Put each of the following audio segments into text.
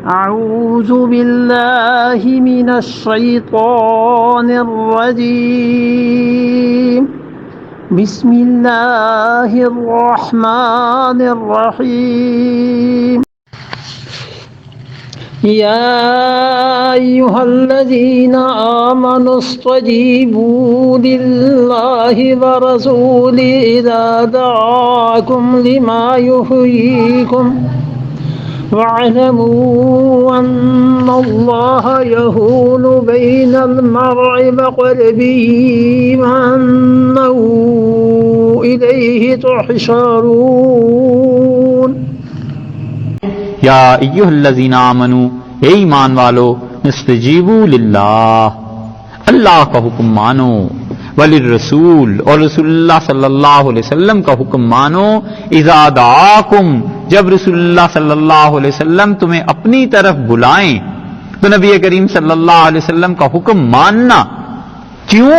أعوذ بالله من الشيطان الرجيم بسم الله الرحمن الرحيم يا أيها الذين آمنوا استجيبوا لله ورسوله إذا دعاكم لما يحييكم واعلموا أن الله يحول بين المرء وقلبه وأنه إليه تحشرون یا ایھا الذین آمنوا، اے ایمان والو، استجیبوا للہ، اللہ کا حکم مانو، وللرسول، اور رسول اللہ صلی اللہ علیہ وسلم کا حکم مانو، اذا دعاکم، جب رسول اللہ صلی اللہ علیہ وسلم تمہیں اپنی طرف بلائیں تو نبی کریم صلی اللہ علیہ وسلم کا حکم ماننا. کیوں؟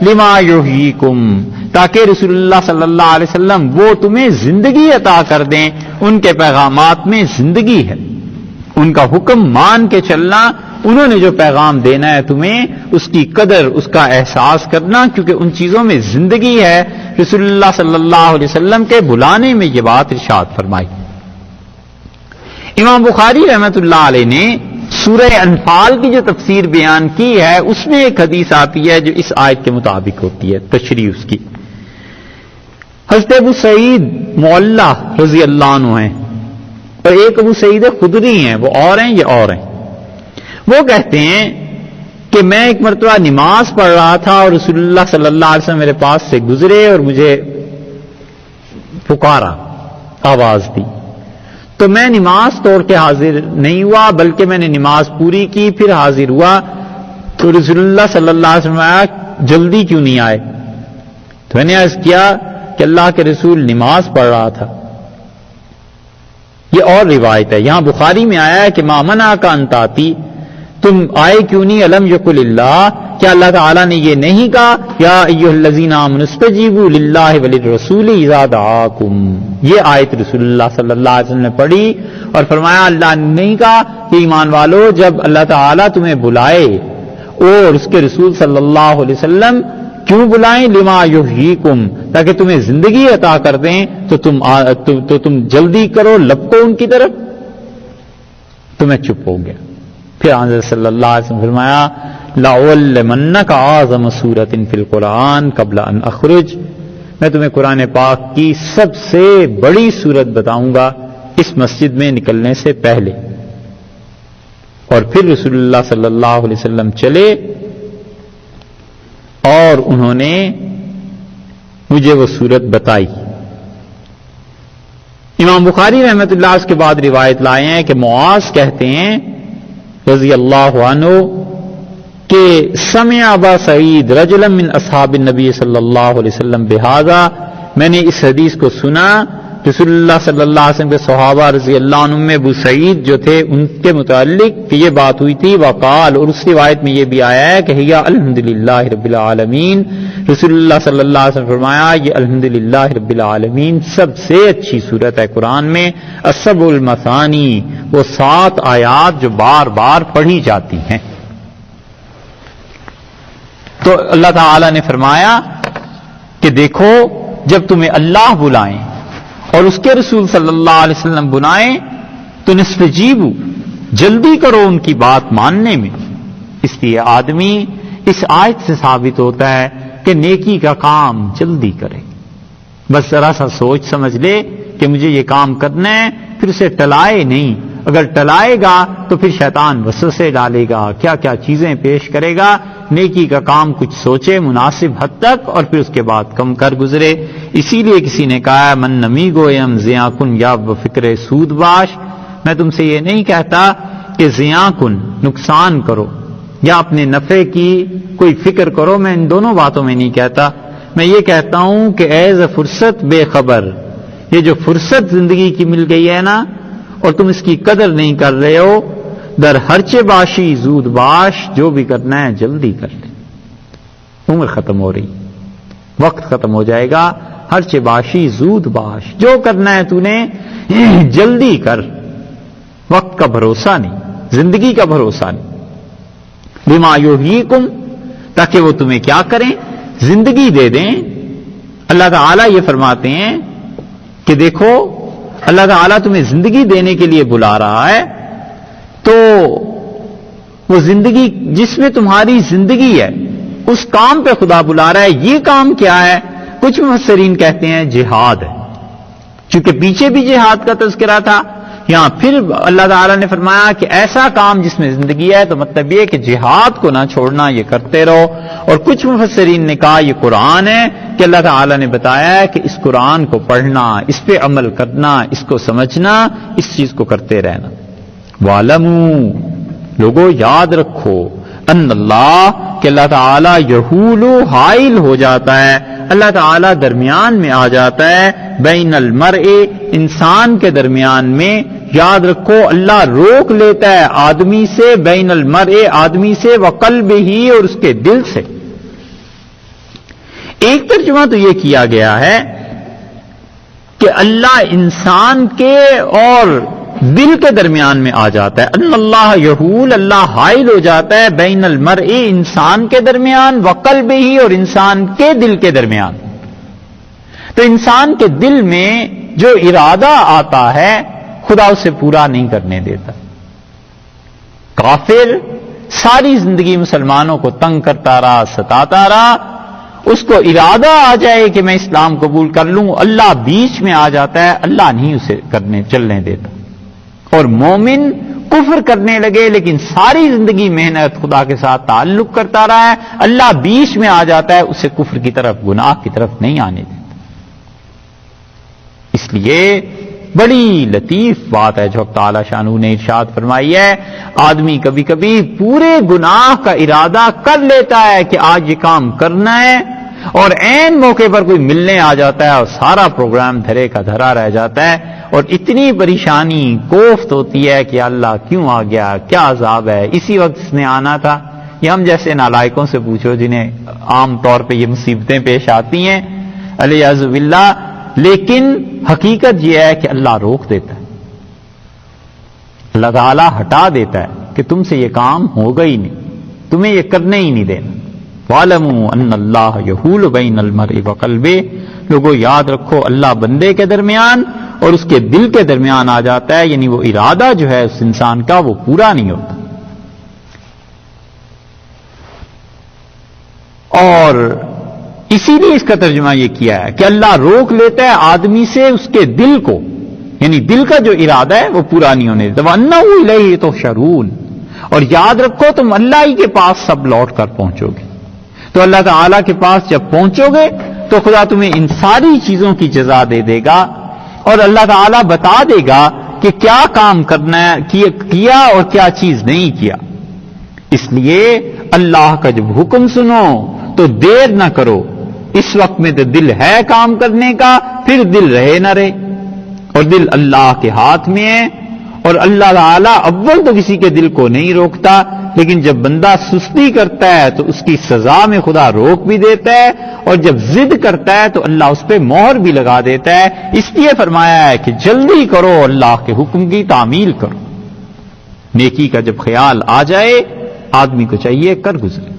لما یحییکم، تاکہ رسول اللہ صلی اللہ علیہ وسلم وہ تمہیں زندگی عطا کر دیں. ان کے پیغامات میں زندگی ہے، ان کا حکم مان کے چلنا، انہوں نے جو پیغام دینا ہے تمہیں اس کی قدر، اس کا احساس کرنا، کیونکہ ان چیزوں میں زندگی ہے. رسول اللہ صلی اللہ علیہ وسلم کے بلانے میں یہ بات ارشاد فرمائی. امام بخاری رحمۃ اللہ علیہ نے سورہ انفال کی جو تفسیر بیان کی ہے اس میں ایک حدیث آتی ہے جو اس آیت کے مطابق ہوتی ہے، تشریح اس کی. حضرت ابو سعید معلہ رضی اللہ عنہ ہیں اور ایک ابو سعید خدری ہیں، وہ اور ہیں، یہ اور ہیں. وہ کہتے ہیں کہ میں ایک مرتبہ نماز پڑھ رہا تھا اور رسول اللہ صلی اللہ علیہ وسلم میرے پاس سے گزرے اور مجھے پکارا، آواز دی، تو میں نماز توڑ کے حاضر نہیں ہوا بلکہ میں نے نماز پوری کی، پھر حاضر ہوا. تو رسول اللہ صلی اللہ علیہ وسلم آیا، جلدی کیوں نہیں آئے؟ تو میں نے عرض کیا کہ اللہ کے رسول نماز پڑھ رہا تھا. یہ اور روایت ہے، یہاں بخاری میں آیا ہے کہ ما منع کا انتاتی، تم آئے کیوں نہیں؟ الم یقل اللہ، کیا اللہ تعالیٰ نے یہ نہیں کہا یا ایھا الذین آمنوا استجیبوا للہ وللرسول اذا دعاکم؟ یہ آیت رسول اللہ صلی اللہ علیہ وسلم نے پڑھی اور فرمایا اللہ نے نہیں کہا کہ ایمان والو جب اللہ تعالیٰ تمہیں بلائے اور اس کے رسول صلی اللہ علیہ وسلم کیوں بلائیں؟ لما یحییکم، تاکہ تمہیں زندگی عطا کر دیں، تو تم جلدی کرو، لپکو ان کی طرف. تو میں چپ ہو گیا. پھر حضرت صلی اللہ علیہ وسلم فرمایا لَأُعَلِّمَنَّكَ أَعْظَمَ سُورَةٍ فِي الْقُرْآنِ قَبْلَ أَنْ أَخْرُجَ، میں تمہیں قرآن پاک کی سب سے بڑی سورت بتاؤں گا اس مسجد میں نکلنے سے پہلے. اور پھر رسول اللہ صلی اللہ علیہ وسلم چلے اور انہوں نے مجھے وہ سورت بتائی. امام بخاری رحمۃ اللہ اس کے بعد روایت لائے ہیں کہ معاذ کہتے ہیں رضی اللہ عنہ کہ سمع ابا سعید رجلا من اصحاب النبی صلی اللہ علیہ وسلم بہذا، میں نے اس حدیث کو سنا رسول اللہ صلی اللہ علیہ وسلم کے صحابہ رضی اللہ عنہ میں ابو سعید جو تھے ان کے متعلق کہ یہ بات ہوئی تھی. وقال، اور اس روایت میں یہ بھی آیا ہے کہ ہی الحمدللہ رب العالمین، رسول اللہ صلی اللہ علیہ وسلم فرمایا یہ الحمدللہ رب العالمین سب سے اچھی صورت ہے قرآن میں. السبع المثانی، وہ 7 آیات جو بار بار پڑھی جاتی ہیں. تو اللہ تعالی نے فرمایا کہ دیکھو جب تمہیں اللہ بلائیں اور اس کے رسول صلی اللہ علیہ وسلم بلائیں تو نستجیبو، جلدی کرو ان کی بات ماننے میں. اس لیے آدمی اس آیت سے ثابت ہوتا ہے کہ نیکی کا کام جلدی کرے. بس ذرا سا سوچ سمجھ لے کہ مجھے یہ کام کرنا ہے، پھر اسے ٹلائے نہیں. اگر ٹلائے گا تو پھر شیطان وسوسے ڈالے گا، کیا کیا چیزیں پیش کرے گا. نیکی کا کام کچھ سوچے مناسب حد تک اور پھر اس کے بعد کم کر گزرے. اسی لیے کسی نے کہا من نمی گویم زیاں کن یا فکر سود باش، میں تم سے یہ نہیں کہتا کہ زیاں کن نقصان کرو یا اپنے نفع کی کوئی فکر کرو، میں ان دونوں باتوں میں نہیں کہتا. میں یہ کہتا ہوں کہ ایز فرصت بے خبر، یہ جو فرصت زندگی کی مل گئی ہے نا اور تم اس کی قدر نہیں کر رہے ہو، در ہرچے باشی زود باش، جو بھی کرنا ہے جلدی کر لے. عمر ختم ہو رہی، وقت ختم ہو جائے گا. ہرچے باشی زود باش، جو کرنا ہے تو نے جلدی کر، وقت کا بھروسہ نہیں. زندگی کا بھروسہ نہیں. بما یحییکم، تاکہ وہ تمہیں کیا کریں؟ زندگی دے دیں. اللہ تعالیٰ یہ فرماتے ہیں کہ دیکھو اللہ تعالیٰ تمہیں زندگی دینے کے لیے بلا رہا ہے، تو وہ زندگی جس میں تمہاری زندگی ہے اس کام پہ خدا بلا رہا ہے. یہ کام کیا ہے؟ کچھ مفسرین کہتے ہیں جہاد ہے، چونکہ پیچھے بھی جہاد کا تذکرہ تھا. یہاں پھر اللہ تعالیٰ نے فرمایا کہ ایسا کام جس میں زندگی ہے، تو مطلب یہ کہ جہاد کو نہ چھوڑنا، یہ کرتے رہو. اور کچھ مفسرین نے کہا یہ قرآن ہے کہ اللہ تعالیٰ نے بتایا ہے کہ اس قرآن کو پڑھنا، اس پہ عمل کرنا، اس کو سمجھنا، اس چیز کو کرتے رہنا. وَاعْلَمُوا، لوگوں یاد رکھو، ان اللہ کہ اللہ تعالیٰ یحول، حائل ہو جاتا ہے، اللہ تعالیٰ درمیان میں آ جاتا ہے، بین المرء، انسان کے درمیان میں. یاد رکھو اللہ روک لیتا ہے آدمی سے، بین المرء، آدمی سے، وقلبہ، اور اس کے دل سے. ایک ترجمہ تو یہ کیا گیا ہے کہ اللہ انسان کے اور دل کے درمیان میں آ جاتا ہے. ان اللہ یحول، اللہ حائل ہو جاتا ہے، بین المرء، انسان کے درمیان، وقلبہ، اور انسان کے دل کے درمیان. تو انسان کے دل میں جو ارادہ آتا ہے خدا اسے پورا نہیں کرنے دیتا. کافر ساری زندگی مسلمانوں کو تنگ کرتا رہا، ستاتا رہا. اس کو ارادہ آ جائے کہ میں اسلام قبول کر لوں، اللہ بیچ میں آ جاتا ہے، اللہ نہیں اسے چلنے دیتا. اور مومن کفر کرنے لگے لیکن ساری زندگی محنت خدا کے ساتھ تعلق کرتا رہا ہے، اللہ بیچ میں آ جاتا ہے، اسے کفر کی طرف، گناہ کی طرف نہیں آنے دیتا. اس لیے بڑی لطیف بات ہے جو تعالی شانہ نے ارشاد فرمائی ہے. آدمی کبھی کبھی پورے گناہ کا ارادہ کر لیتا ہے کہ آج یہ کام کرنا ہے، اور عین موقع پر کوئی ملنے آ جاتا ہے اور سارا پروگرام دھرے کا دھرا رہ جاتا ہے، اور اتنی پریشانی کوفت ہوتی ہے کہ اللہ کیوں آ گیا، کیا عذاب ہے، اسی وقت اس نے آنا تھا. یہ ہم جیسے نالائکوں سے پوچھو جنہیں عام طور پہ یہ مصیبتیں پیش آتی ہیں، الیاذ باللہ. لیکن حقیقت یہ ہے کہ اللہ روک دیتا ہے، اللہ تعالیٰ ہٹا دیتا ہے کہ تم سے یہ کام ہوگا ہی نہیں، تمہیں یہ کرنے ہی نہیں دینا. وَاعْلَمُوا أَنَّ اللَّهَ يَحُولُ بَيْنَ الْمَرْءِ وَقَلْبِهِ، لوگوں یاد رکھو اللہ بندے کے درمیان اور اس کے دل کے درمیان آ جاتا ہے، یعنی وہ ارادہ جو ہے اس انسان کا وہ پورا نہیں ہوتا. اور اسی لیے اس کا ترجمہ یہ کیا ہے کہ اللہ روک لیتا ہے آدمی سے اس کے دل کو، یعنی دل کا جو ارادہ ہے وہ پورا نہیں ہونے دیتا. وَأَنَّهُ إِلَيْهِ تُحْشَرُونَ، اور یاد رکھو تم اللہ ہی کے پاس سب لوٹ کر پہنچو گے. تو اللہ تعالیٰ کے پاس جب پہنچو گے تو خدا تمہیں ان ساری چیزوں کی جزا دے دے گا، اور اللہ تعالیٰ بتا دے گا کہ کیا کام کرنا ہے، کیا اور کیا چیز نہیں کیا. اس لیے اللہ کا جب حکم سنو تو دیر نہ کرو. اس وقت میں تو دل ہے کام کرنے کا، پھر دل رہے نہ رہے، اور دل اللہ کے ہاتھ میں ہے. اور اللہ تعالیٰ اول تو کسی کے دل کو نہیں روکتا، لیکن جب بندہ سستی کرتا ہے تو اس کی سزا میں خدا روک بھی دیتا ہے، اور جب ضد کرتا ہے تو اللہ اس پہ مہر بھی لگا دیتا ہے. اس لیے فرمایا ہے کہ جلدی کرو، اللہ کے حکم کی تعمیل کرو. نیکی کا جب خیال آ جائے آدمی کو چاہیے کر گزرے.